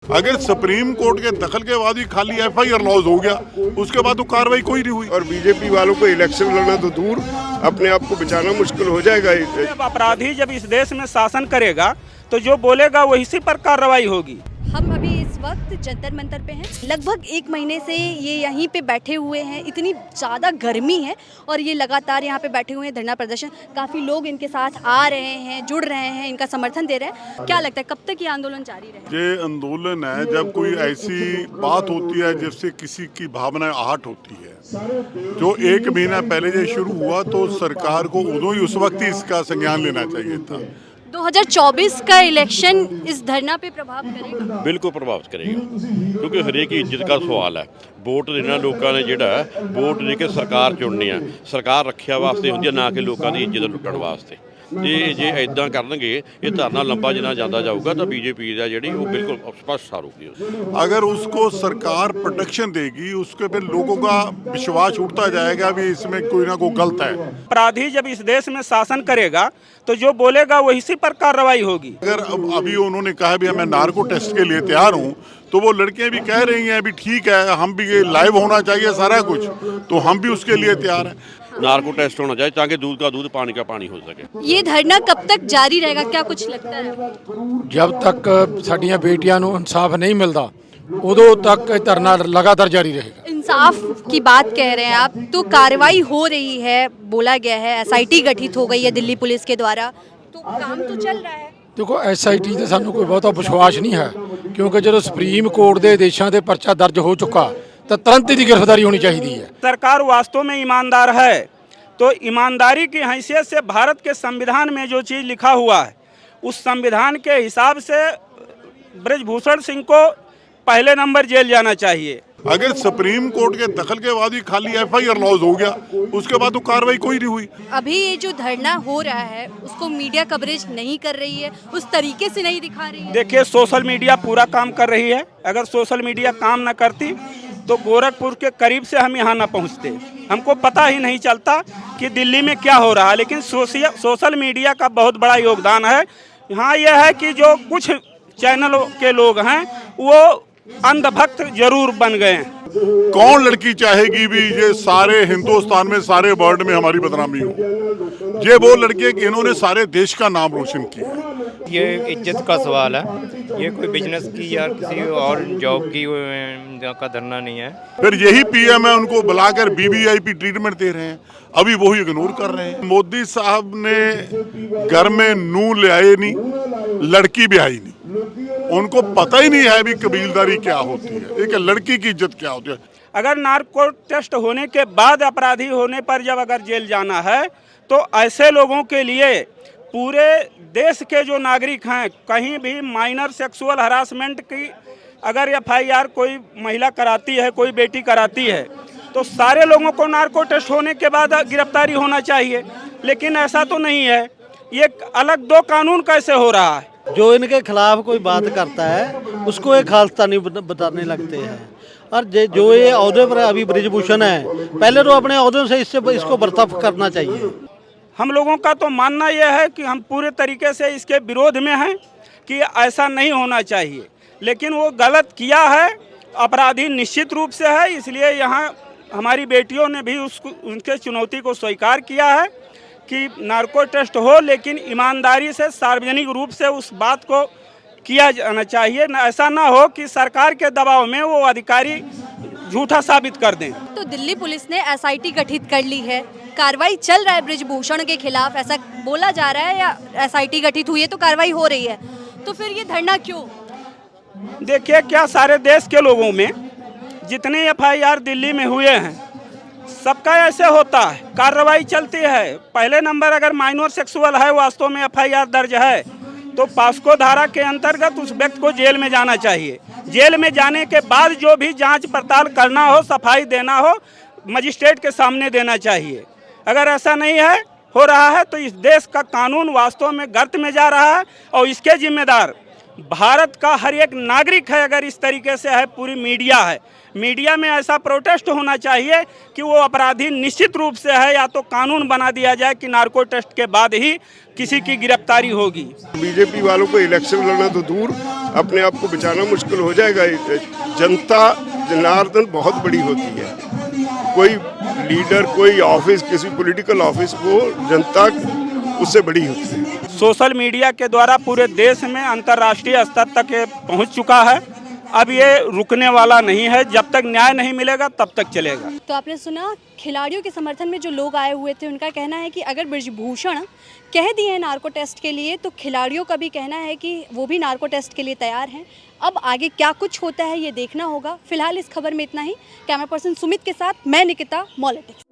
अगर supreme court के दखल के बाद ही खाली एफआईआर लॉज हो गया, उसके बाद तो कार्रवाई कोई नहीं हुई। और बीजेपी वालों को इलेक्शन लड़ना तो दूर, अपने आप को बचाना मुश्किल हो जाएगा। जब अपराधी जब इस देश में शासन करेगा तो जो बोलेगा वो इसी पर कार्रवाई होगी। हम अभी इस वक्त जंतर मंतर पे हैं। लगभग 1 महीने से ये यहीं पे बैठे हुए हैं। इतनी ज़्यादा गर्मी है और ये लगातार यहाँ पे बैठे हुए हैं, धरना प्रदर्शन। काफ़ी लोग इनके साथ आ रहे हैं, जुड़ रहे हैं, इनका समर्थन दे रहे हैं। क्या लगता है कब तक ये आंदोलन जारी रहेगा? ये आंदोलन है जब कोई ऐसी बात होती है जिससे किसी की भावनाएं आहत होती है। जो 1 महीना पहले ये शुरू हुआ तो सरकार को उदो ही उस वक्त ही इसका संज्ञान लेना चाहिए था। 2024 का इलेक्शन इस धरना पे प्रभाव करेगा? बिल्कुल प्रभावित करेगा, क्योंकि हरेक ਇੱਜ਼ਤ ਦਾ ਸਵਾਲ ਹੈ। ਵੋਟ ਦੇਣਾ ਲੋਕਾਂ ਨੇ ਜਿਹੜਾ ਵੋਟ ਦੇ ਕੇ ਸਰਕਾਰ ਚੁਣਨੀ ਆ, ਸਰਕਾਰ ਰੱਖਿਆ ਵਾਸਤੇ ਹੁੰਦੀ ਹੈ, ਨਾ ਕਿ ਲੋਕਾਂ ਦੀ ਇੱਜ਼ਤ ਲੁੱਟਣ ਵਾਸਤੇ। ਤੇ ਜੇ ਇਦਾਂ ਕਰਨਗੇ, ਇਹ ਧਰਨਾ ਲੰਬਾ ਜਿੰਨਾ ਜਾਂਦਾ ਜਾਊਗਾ ਤਾਂ बीजेपी ਦਾ ਜਿਹੜੀ ਉਹ ਬਿल्कुल स्पष्ट हारूगी। अगर उसको सरकार प्रोटेक्शन देगी, उसके फिर लोगों का विश्वास उठता जाएगा भी इसमें कोई ना कोई गलत है। अपराधी जब इस देश में शासन करेगा तो जो बोलेगा वो इसी पर कार्रवाई होगी। अगर अभी उन्होंने कहा भी मैं नार्को टेस्ट के लिए तैयार हूँ, तो वो लड़कियां भी कह रही हैं भी ठीक है, हम भी ये लाइव होना चाहिए सारा कुछ, तो हम भी उसके लिए तैयार हैं। नार्को टेस्ट होना चाहिए ताकि दूध का दूध पानी का पानी हो सके। ये धरना कब तक जारी रहेगा, क्या कुछ लगता है? जब तक साडियां बेटियां नूं इंसाफ नहीं मिलता उदों तक ये धरना लगातार जारी रहेगा। इंसाफ की बात कह रहे हैं आप, तो कार्रवाई हो रही है, बोला गया है SIT गठित हो गई है दिल्ली पुलिस के द्वारा, तो काम तो चल रहा है। देखो SIT ਤੇ ਸਾਨੂੰ ਕੋਈ ਬਹੁਤਾ ਵਿਸ਼ਵਾਸ ਨਹੀਂ ਹੈ, ਕਿਉਂਕਿ ਜਦੋਂ ਸੁਪਰੀਮ ਕੋਰਟ ਦੇ ਦੇਸ਼ਾਂ ਦੇ ਪਰਚਾ ਦਰਜ ਹੋ ਚੁੱਕਾ ਤਾਂ तुरंत ਦੀ गिरफ्तारी होनी चाहिए है। सरकार वास्तव में ईमानदार है तो ईमानदारी की हैसियत से भारत के संविधान में जो चीज़ लिखा हुआ है उस संविधान के हिसाब से ब्रजभूषण सिंह को पहले नंबर जेल जाना चाहिए। अगर सुप्रीम कोर्ट के दखल के बाद ही खाली एफआईआर लॉज हो गया, उसके बाद तो कार्रवाई कोई नहीं हुई। अभी ये जो धरना हो रहा है उसको मीडिया कवरेज नहीं कर रही है, उस तरीके से नहीं दिखा रही है। देखिए, सोशल मीडिया पूरा काम कर रही है। अगर सोशल मीडिया काम न करती तो गोरखपुर के करीब से हम यहाँ ना पहुँचते। हमको पता ही नहीं चलता कि दिल्ली में क्या हो रहा है, लेकिन सोशल मीडिया का बहुत बड़ा योगदान है। यहाँ यह है कि जो कुछ चैनलों के लोग हैं वो अंधभक्त जरूर बन गए हैं। कौन लड़की चाहेगी भी ये सारे हिंदुस्तान में सारे वर्ल्ड में हमारी बदनामी हो? ये वो लड़के कि इन्होंने सारे देश का नाम रोशन किया। ये इज्जत का सवाल है, ये कोई बिजनेस की या किसी और जॉब की का धरना नहीं है। फिर यही पीएम है उनको बुलाकर BBIP ट्रीटमेंट दे रहे हैं, अभी वही इग्नोर कर रहे हैं। मोदी साहब ने घर में नूह ले आए नहीं, लड़की भी आई नहीं। उनको पता ही नहीं है भी कबीलदारी क्या होती है, एक लड़की की इज्जत क्या होती है। अगर नार्को टेस्ट होने के बाद अपराधी होने पर जब अगर जेल जाना है तो ऐसे लोगों के लिए पूरे देश के जो नागरिक हैं, कहीं भी माइनर सेक्सुअल हरासमेंट की अगर FIR कोई महिला कराती है, कोई बेटी कराती है, तो सारे लोगों को नार्को टेस्ट होने के बाद गिरफ्तारी होना चाहिए। लेकिन ऐसा तो नहीं है। ये अलग दो कानून कैसे हो रहा है? जो इनके खिलाफ कोई बात करता है उसको ये खालिस्तानी बताने लगते हैं। और जो ये अहदे पर अभी ब्रिजभूषण है, पहले तो अपने अहदों से इसको बर्ताव करना चाहिए। हम लोगों का तो मानना यह है कि हम पूरे तरीके से इसके विरोध में हैं कि ऐसा नहीं होना चाहिए, लेकिन वो गलत किया है, अपराधी निश्चित रूप से है। इसलिए यहाँ हमारी बेटियों ने भी उनके चुनौती को स्वीकार किया है कि नार्को टेस्ट हो, लेकिन ईमानदारी से सार्वजनिक रूप से उस बात को किया जाना चाहिए। ऐसा ना हो कि सरकार के दबाव में वो अधिकारी झूठा साबित कर दें। तो दिल्ली पुलिस ने SIT गठित कर ली है, कार्रवाई चल रहा है ब्रिजभूषण के खिलाफ, ऐसा बोला जा रहा है, या SIT गठित हुई है तो कार्रवाई हो रही है, तो फिर ये धरना क्यों? देखिए, क्या सारे देश के लोगों में जितने FIR दिल्ली में हुए हैं सबका ऐसे होता है, कार्रवाई चलती है। पहले नंबर अगर माइनर सेक्सुअल है, वास्तव में FIR दर्ज है, तो पास्को धारा के अंतर्गत उस व्यक्ति को जेल में जाना चाहिए। जेल में जाने के बाद जो भी जांच पड़ताल करना हो, सफाई देना हो, मजिस्ट्रेट के सामने देना चाहिए। अगर ऐसा नहीं है हो रहा है तो इस देश का कानून वास्तव में गर्त में जा रहा है और इसके जिम्मेदार भारत का हर एक नागरिक है, अगर इस तरीके से है, पूरी मीडिया है, मीडिया में ऐसा प्रोटेस्ट होना चाहिए कि वो अपराधी निश्चित रूप से है, या तो कानून बना दिया जाए कि नार्को टेस्ट के बाद ही किसी की गिरफ्तारी होगी। बीजेपी वालों को इलेक्शन लड़ना तो दूर, अपने आप को बचाना मुश्किल हो जाएगा। जनता जनार्दन बहुत बड़ी होती है, कोई लीडर, कोई ऑफिस, किसी पॉलिटिकल ऑफिस, वो जनता उससे बड़ी होती है। सोशल मीडिया के द्वारा पूरे देश में अंतर्राष्ट्रीय स्तर तक ये पहुंच चुका है। अब ये रुकने वाला नहीं है, जब तक न्याय नहीं मिलेगा तब तक चलेगा। तो आपने सुना, खिलाड़ियों के समर्थन में जो लोग आए हुए थे उनका कहना है कि अगर बृजभूषण कह दिए हैं नार्को टेस्ट के लिए, तो खिलाड़ियों का भी कहना है कि वो भी नार्को टेस्ट के लिए तैयार हैं। अब आगे क्या कुछ होता है ये देखना होगा। फिलहाल इस खबर में इतना ही। कैमरा पर्सन सुमित के साथ मैं निकिता, मॉलिटिक्स।